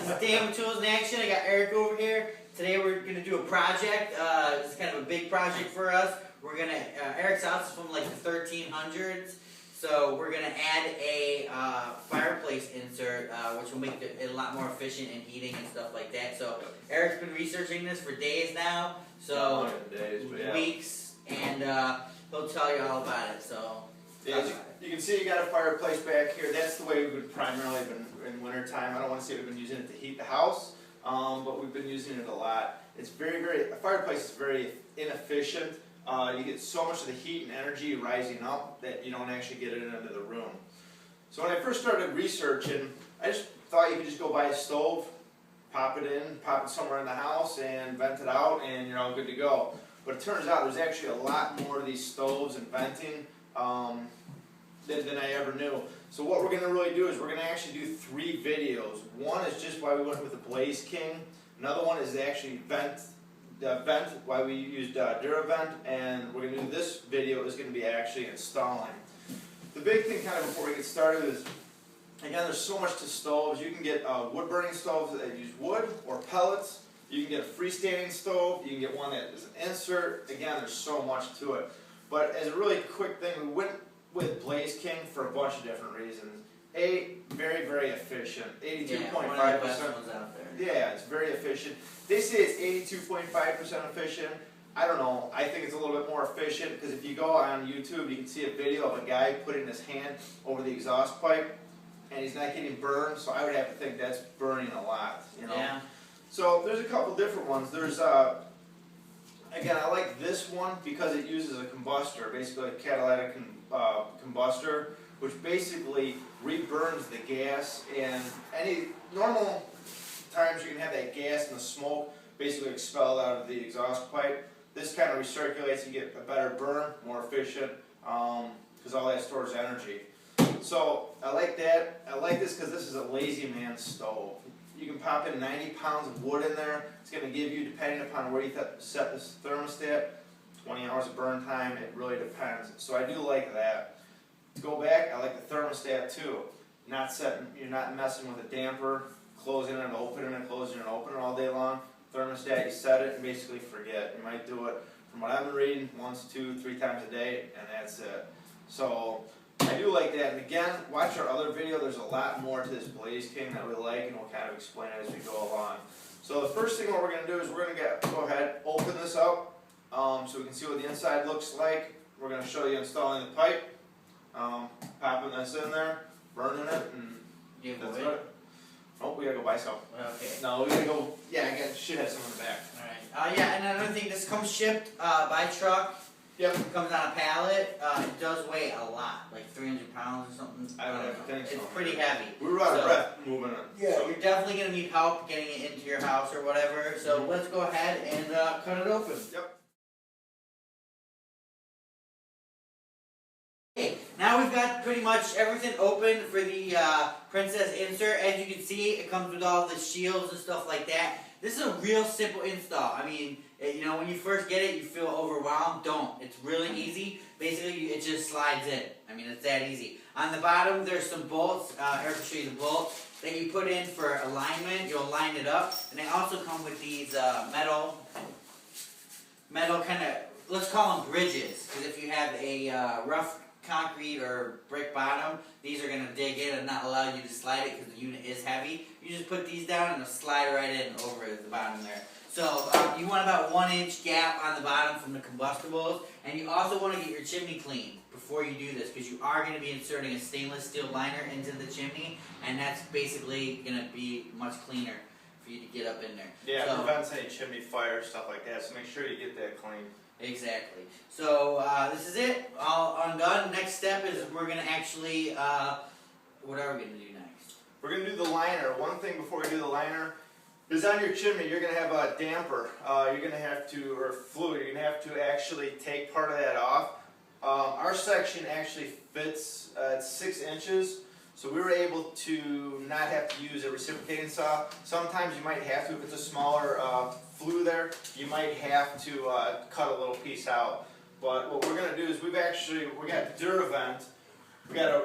This is Damn Tools in Action. I got Eric over here. Today we're going to do a project. This is kind of a big project for us. We're going to, Eric's house is from like the 1300s. So we're going to add a fireplace insert, which will make it a lot more efficient in heating and stuff like that. So Eric's been researching this for days now. So weeks, and he'll tell you all about it. So yeah, you can see you got a fireplace back here. That's the way we've primarily been in winter time. I don't want to say we've been using it to heat the house, but we've been using it a lot. It's a fireplace is very inefficient. You get so much of the heat and energy rising up that you don't actually get it into the room. So when I first started researching, I just thought you could just go buy a stove, pop it somewhere in the house, and vent it out, and you're all good to go. But it turns out there's actually a lot more of these stoves and venting than I ever knew. So what we're going to really do is we're going to actually do 3 videos. One is just why we went with the Blaze King. Another one is actually why we used DuraVent, and we're going to do this video is going to be actually installing. The big thing kind of before we get started is, again, there's so much to stoves. You can get wood burning stoves that use wood or pellets. You can get a freestanding stove. You can get one that is an insert. Again, there's so much to it. But as a really quick thing, we went with Blaze King for a bunch of different reasons. Very, very efficient. 82.5%. Yeah, it's very efficient. They say it's 82.5% efficient. I don't know. I think it's a little bit more efficient because if you go on YouTube, you can see a video of a guy putting his hand over the exhaust pipe, and he's not getting burned. So I would have to think that's burning a lot. You know. Yeah. So there's a couple different ones. There's again, I like this one because it uses a combustor, basically a catalytic combustor, which basically reburns the gas. And any normal times you can have that gas and the smoke basically expelled out of the exhaust pipe. This kind of recirculates, you get a better burn, more efficient, because all that stores energy. So I like that. I like this because this is a lazy man stove. You can pop in 90 pounds of wood in there. It's going to give you, depending upon where you set this thermostat, 20 hours of burn time. It really depends. So I do like that. To go back, I like the thermostat too. You're not messing with a damper, closing and opening and closing and opening all day long. Thermostat, you set it and basically forget. You might do it, from what I've been reading, 1, 2, 3 times a day, and that's it. So I do like that. And again, watch our other video. There's a lot more to this Blaze King that we like, and we'll kind of explain it as we go along. So the first thing what we're going to do is we're going to go ahead, open this up, so we can see what the inside looks like. We're going to show you installing the pipe, popping this in there, burning it, and that's it. Oh, we gotta go buy some. Okay. No, we gotta go. Yeah, I should have some in the back. All right. Yeah, and another thing, this comes shipped by truck. Yep. It comes on a pallet. It does weigh a lot, like 300 pounds or something. I would have to think so. It's pretty heavy. We were out of breath moving it. Yeah, so you're definitely gonna need help getting it into your house or whatever. So let's go ahead and cut it open. Yep. Now we've got pretty much everything open for the Princess insert. As you can see, it comes with all the shields and stuff like that. This is a real simple install. I mean, you know, when you first get it, you feel overwhelmed. Don't. It's really easy. Basically, it just slides in. I mean, it's that easy. On the bottom, there's some bolts. Eric will show you the bolts that you put in for alignment. You'll line it up. And they also come with these metal kind of, let's call them bridges. Because if you have a rough concrete or brick bottom, these are going to dig in and not allow you to slide it because the unit is heavy. You just put these down and it'll slide right in over the bottom there. So you want about 1-inch gap on the bottom from the combustibles, and you also want to get your chimney clean before you do this because you are going to be inserting a stainless steel liner into the chimney, and that's basically going to be much cleaner for you to get up in there. Yeah, so, it prevents any chimney fire, stuff like that, so make sure you get that clean. Exactly. So this is it, all undone. Next step is we're going to actually, what are we going to do next? We're going to do the liner. One thing before we do the liner is on your chimney, you're going to have a damper. You're going to have to, or fluid, you're going to have to actually take part of that off. Our section actually fits at 6 inches. So we were able to not have to use a reciprocating saw. Sometimes you might have to, if it's a smaller flue there, you might have to cut a little piece out. But what we're going to do is we got DuraVent. We got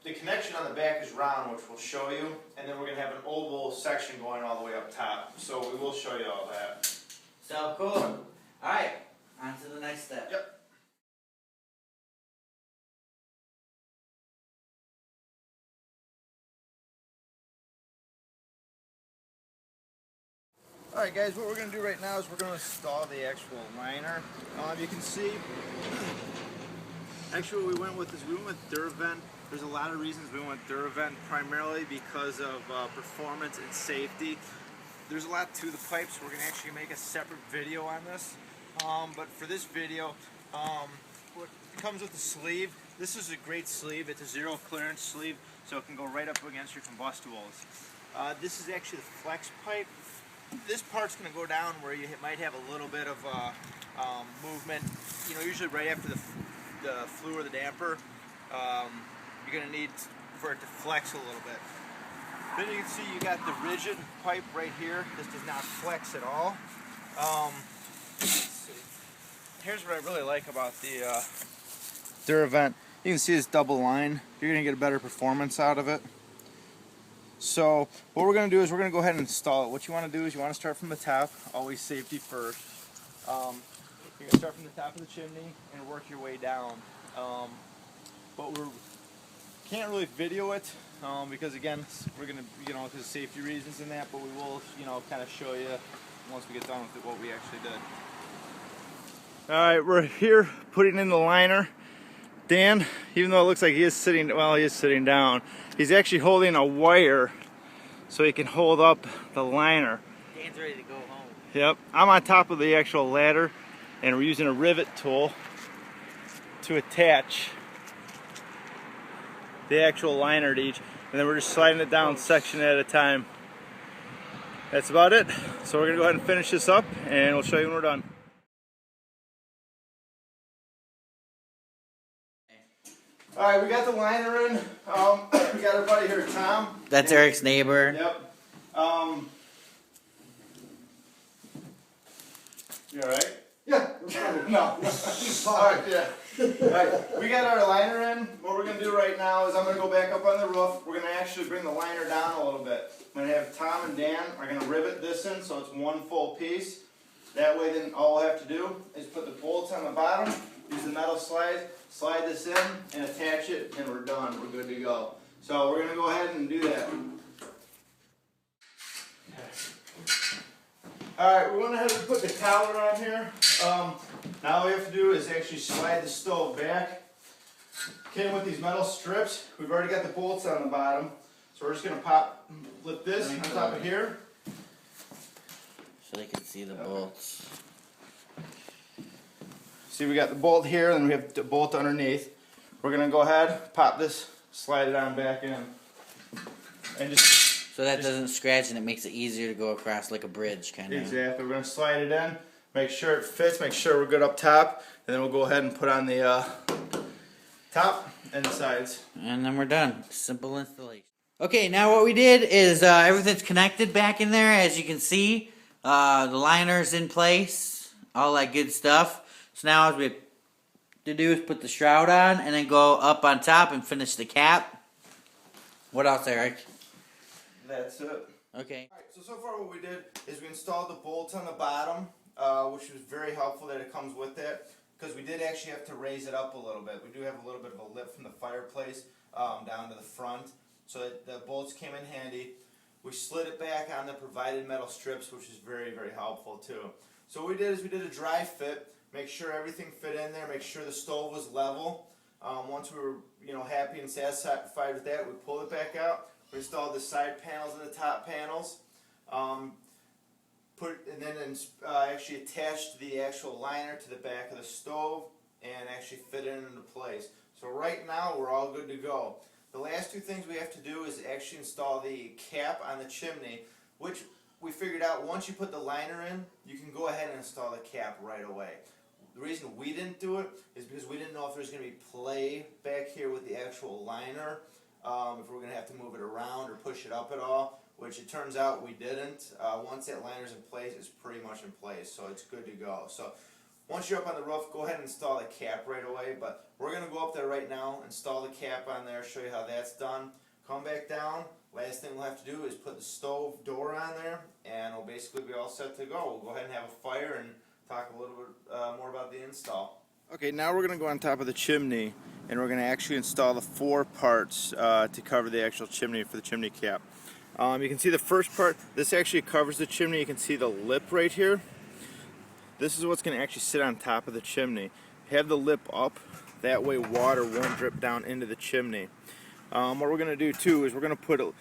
the connection on the back is round, which we'll show you, and then we're going to have an oval section going all the way up top. So we will show you all that. So cool. Alright, on to the next step. Yep. Alright guys, what we're going to do right now is we're going to install the actual liner. You can see, actually what we went with is we went with DuraVent. There's a lot of reasons we went with DuraVent, primarily because of performance and safety. There's a lot to the pipes, so we're going to actually make a separate video on this. But for this video, what comes with the sleeve, this is a great sleeve. It's a zero clearance sleeve, so it can go right up against your combustibles. This is actually the flex pipe. This part's going to go down where you might have a little bit of movement. You know, usually right after the flue or the damper, you're going to need for it to flex a little bit. Then you can see you got the Ridgid pipe right here. This does not flex at all. Let's see. Here's what I really like about the DuraVent. You can see this double line. You're going to get a better performance out of it. So what we're going to do is we're going to go ahead and install it. What you want to do is you want to start from the top, always safety first. You're going to start from the top of the chimney and work your way down. But we can't really video it because again, we're going to, because of safety reasons and that, but we will, kind of show you once we get done with what we actually did. Alright, we're here putting in the liner. Dan, even though it looks like he is sitting down, he's actually holding a wire so he can hold up the liner. Dan's ready to go home. Yep, I'm on top of the actual ladder and we're using a rivet tool to attach the actual liner to each, and then we're just sliding it down section at a time. That's about it. So we're going to go ahead and finish this up and we'll show you when we're done. Alright, we got the liner in. We got our buddy here, Tom. That's Eric's neighbor. Yep. You alright? Yeah. No. Alright, yeah. Alright, we got our liner in. What we're going to do right now is I'm going to go back up on the roof. We're going to actually bring the liner down a little bit. I'm going to have Tom and Dan are going to rivet this in so it's one full piece. That way then all we'll have to do is put the bolts on the bottom, use the metal slide this in and attach it, and we're done. We're good to go. So we're going to go ahead and do that. Alright, we went ahead and put the collar on here. Now all we have to do is actually slide the stove back. Came with these metal strips. We've already got the bolts on the bottom. So we're just going to flip this on top of here. So they can see the bolts. See, we got the bolt here, and we have the bolt underneath. We're going to go ahead, pop this, slide it on back in. And so that doesn't scratch and it makes it easier to go across like a bridge, kind of. Exactly. We're going to slide it in, make sure it fits, make sure we're good up top, and then we'll go ahead and put on the top and the sides. And then we're done. Simple installation. Okay, now what we did is everything's connected back in there, as you can see. The liner's in place, all that good stuff. So now all we have to do is put the shroud on and then go up on top and finish the cap. What else, Eric? That's it. Okay. Alright, so far what we did is we installed the bolts on the bottom, which was very helpful that it comes with that, because we did actually have to raise it up a little bit. We do have a little bit of a lip from the fireplace down to the front, so that the bolts came in handy. We slid it back on the provided metal strips, which is very, very helpful too. So what we did is we did a dry fit. Make sure everything fit in there, make sure the stove was level. Once we were happy and satisfied with that, we pulled it back out. We installed the side panels and the top panels. Actually attached the actual liner to the back of the stove and actually fit it into place. So right now we're all good to go. The last two things we have to do is actually install the cap on the chimney, which we figured out once you put the liner in, you can go ahead and install the cap right away. The reason we didn't do it is because we didn't know if there's going to be play back here with the actual liner, if we're going to have to move it around or push it up at all, which it turns out we didn't. Once that liner's in place, it's pretty much in place, so it's good to go. So Once you're up on the roof, go ahead and install the cap right away, but we're going to go up there right now, install the cap on there, show you how that's done. Come back down. Last thing we'll have to do is put the stove door on there, and we'll basically be all set to go. We'll go ahead and have a fire and talk a little bit more about the install. Okay, now we're going to go on top of the chimney, and we're going to actually install the 4 parts to cover the actual chimney for the chimney cap. You can see the first part, this actually covers the chimney. You can see the lip right here. This is what's going to actually sit on top of the chimney. Have the lip up, that way water won't drip down into the chimney. What we're going to do too is we're going to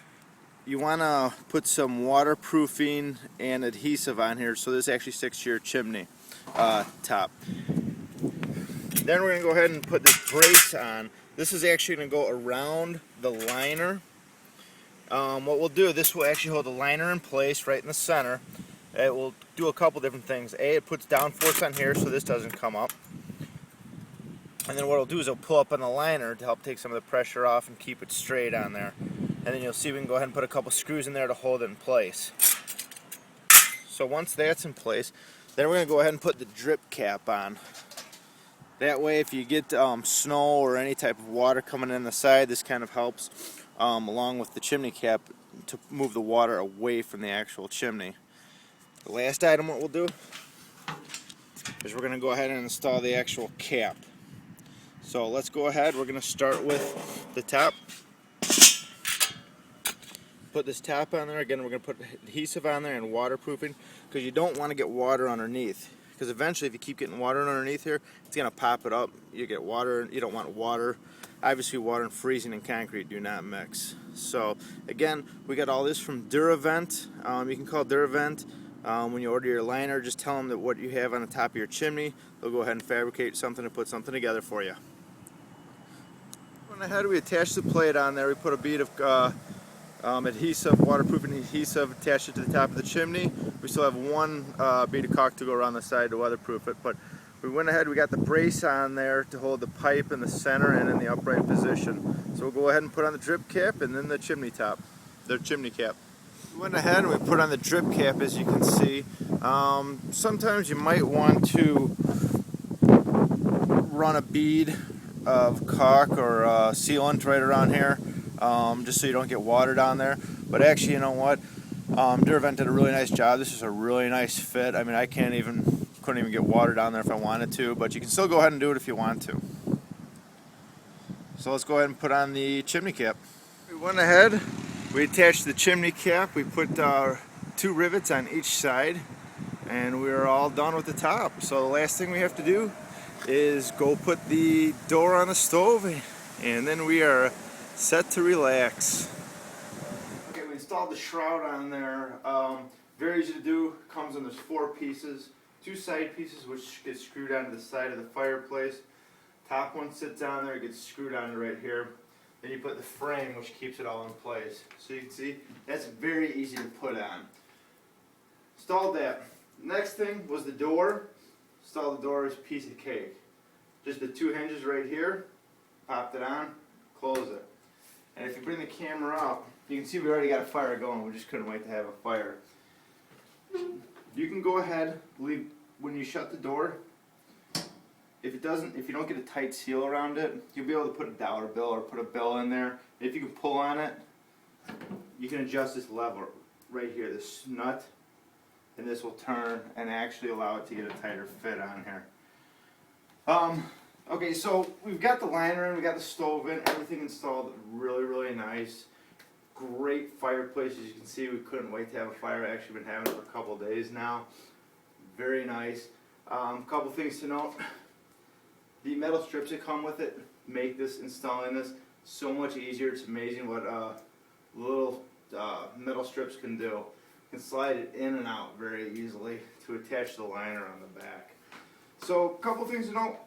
you want to put some waterproofing and adhesive on here so this actually sticks to your chimney top. Then we're going to go ahead and put this brace on. This is actually going to go around the liner. What we'll do, this will actually hold the liner in place right in the center. It will do a couple different things. A, it puts down force on here so this doesn't come up. And then what it'll do is it'll pull up on the liner to help take some of the pressure off and keep it straight on there. And then you'll see we can go ahead and put a couple screws in there to hold it in place. So once that's in place, then we're going to go ahead and put the drip cap on. That way if you get snow or any type of water coming in the side, this kind of helps along with the chimney cap to move the water away from the actual chimney. The last item what we'll do is we're going to go ahead and install the actual cap. So let's go ahead, we're going to start with the top. Put this top on there, again we're going to put adhesive on there and waterproofing because you don't want to get water underneath. Because eventually if you keep getting water underneath here, it's going to pop it up. You get water, you don't want water. Obviously water and freezing and concrete do not mix. So again, we got all this from DuraVent. You can call DuraVent. When you order your liner, just tell them that what you have on the top of your chimney. They'll go ahead and fabricate something to put something together for you. Went ahead, we attached the plate on there. We put a bead of adhesive, waterproofing adhesive, attached it to the top of the chimney. We still have one bead of caulk to go around the side to weatherproof it. But we went ahead, we got the brace on there to hold the pipe in the center and in the upright position. So we'll go ahead and put on the drip cap and then the chimney top, the chimney cap. We went ahead and we put on the drip cap, as you can see. Sometimes you might want to run a bead of caulk or sealant right around here, just so you don't get water down there. But actually, you know what? DuraVent did a really nice job. This is a really nice fit. I mean, I couldn't even get water down there if I wanted to, but you can still go ahead and do it if you want to. So let's go ahead and put on the chimney cap. We went ahead, we attached the chimney cap, we put 2 rivets on each side, and we're all done with the top. So the last thing we have to do is go put the door on the stove, and then we are set to relax. Okay, we installed the shroud on there. Very easy to do. Comes in those 4 pieces. 2 side pieces which get screwed onto the side of the fireplace. Top one sits on there, it gets screwed onto right here. Then you put the frame which keeps it all in place. So you can see that's very easy to put on. Installed that. Next thing was the door. Installed the door as a piece of cake. Just the 2 hinges right here. Popped it on, close it. And if you bring the camera up, you can see we already got a fire going. We just couldn't wait to have a fire. You can go ahead, leave when you shut the door. If you don't get a tight seal around it, you'll be able to put a dollar bill or put a bill in there. If you can pull on it, you can adjust this lever right here, this nut, and this will turn and actually allow it to get a tighter fit on here. Okay, so we've got the liner in, we got the stove in, everything installed really, really nice. Great fireplace, as you can see. We couldn't wait to have a fire. Actually been having it for a couple of days now. Very nice. Couple things to note. The metal strips that come with it make installing this so much easier. It's amazing what little metal strips can do. You can slide it in and out very easily to attach the liner on the back. So a couple things to note.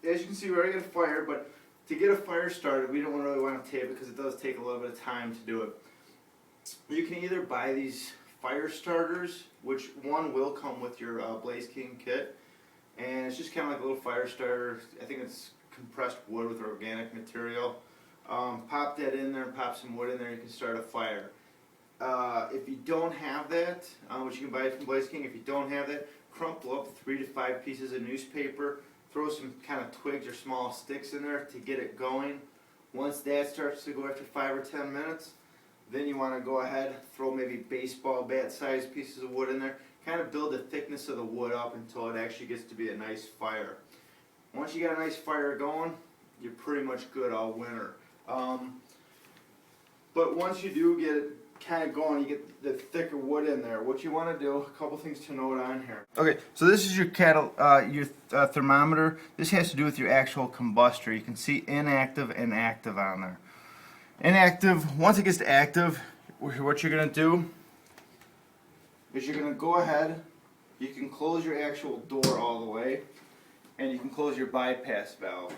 As you can see, we already got a fire, but to get a fire started, we don't really want to tape it because it does take a little bit of time to do it. You can either buy these fire starters, which one will come with your Blaze King kit, and it's just kind of like a little fire starter. I think it's compressed wood with organic material. Pop that in there and pop some wood in there, you can start a fire. if you don't have that, which you can buy from Blaze King, if you don't have that, crumple up 3 to 5 pieces of newspaper, throw some kind of twigs or small sticks in there to get it going. Once that starts to go after 5 or 10 minutes, then you want to go ahead, throw maybe baseball bat sized pieces of wood in there, kind of build the thickness of the wood up until it actually gets to be a nice fire. Once you got a nice fire going, you're pretty much good all winter. But once you do get it kind of going, you get the thicker wood in there. What you want to do, a couple things to note on here. Okay, so this is your thermometer. This has to do with your actual combustor. You can see inactive and active on there. Inactive, once it gets to active, what you're going to do is you're going to go ahead, you can close your actual door all the way, and you can close your bypass valve,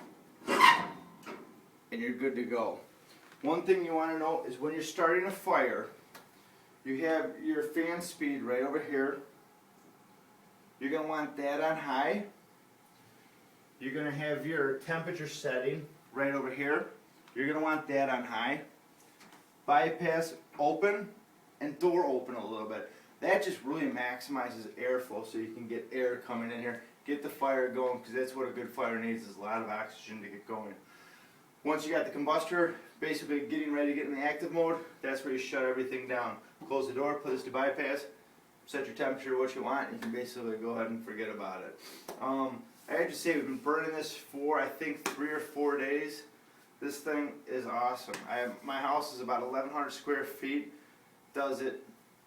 and you're good to go. One thing you want to know is when you're starting a fire, you have your fan speed right over here. You're going to want that on high. You're going to have your temperature setting right over here. You're going to want that on high. Bypass open and door open a little bit. That just really maximizes airflow so you can get air coming in here, get the fire going, because that's what a good fire needs, is a lot of oxygen to get going. Once you got the combustor basically getting ready to get in the active mode, that's where you shut everything down. Close the door, put this to bypass, set your temperature what you want, and you can basically go ahead and forget about it. I have to say, we've been burning this for I think 3 or 4 days. This thing is awesome. My house is about 1,100 square feet.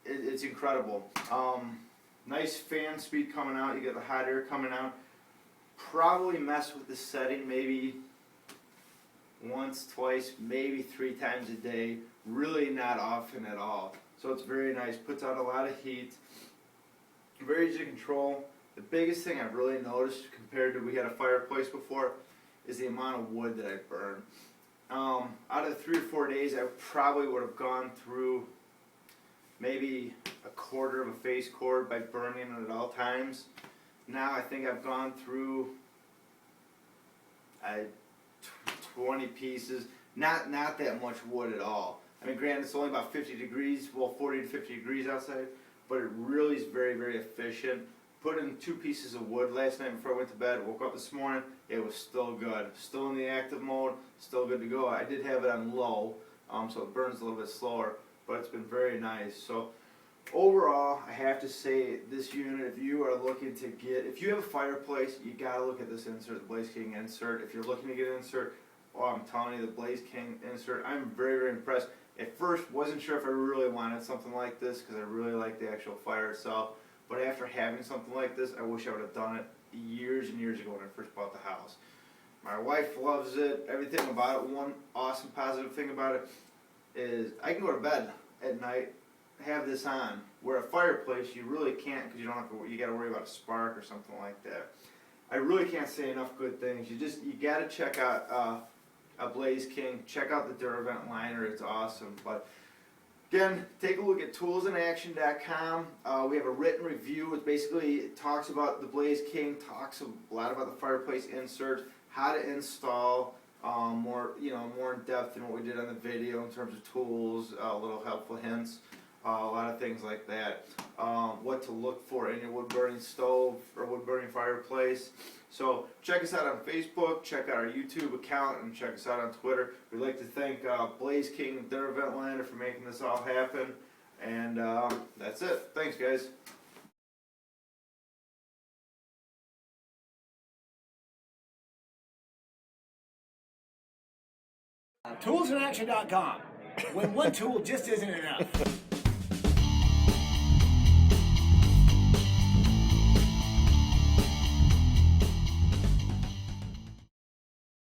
It's incredible. Nice fan speed coming out. You get the hot air coming out. Probably mess with the setting maybe once, twice, maybe 3 times a day. Really not often at all. So it's very nice. Puts out a lot of heat. Very easy to control. The biggest thing I've really noticed compared to we had a fireplace before is the amount of wood that I burn. Out of the 3 or 4 days, I probably would have gone through maybe a quarter of a face cord by burning it at all times. Now I think I've gone through 20 pieces, not that much wood at all. I mean, granted, it's only about 50 degrees, well, 40 to 50 degrees outside, but it really is very, very efficient. Put in 2 pieces of wood last night before I went to bed, woke up this morning, it was still good. Still in the active mode, still good to go. I did have it on low, so it burns a little bit slower, but it's been very nice. So overall, I have to say this unit, if you are looking to get, if you have a fireplace, you gotta look at this insert, the Blaze King insert. If you're looking to get an insert, oh, I'm telling you, the Blaze King insert, I'm very, very impressed. At first, wasn't sure if I really wanted something like this because I really like the actual fire itself. But after having something like this, I wish I would have done it years and years ago when I first bought the house. My wife loves it, everything about it. One awesome positive thing about it is I can go to bed at night, have this on. Where a fireplace, you really can't, because you got to worry about a spark or something like that. I really can't say enough good things. You got to check out a Blaze King. Check out the DuraVent liner, it's awesome. But again, take a look at toolsinaction.com. We have a written review. It talks about the Blaze King, talks a lot about the fireplace insert, how to install, more in depth than what we did on the video in terms of tools, little helpful hints, a lot of things like that. What to look for in your wood burning stove or wood burning fireplace. So check us out on Facebook, check out our YouTube account, and check us out on Twitter. We'd like to thank Blaze King, DuraVent liner, for making this all happen. And that's it. Thanks, guys. Toolsinaction.com. When one tool just isn't enough.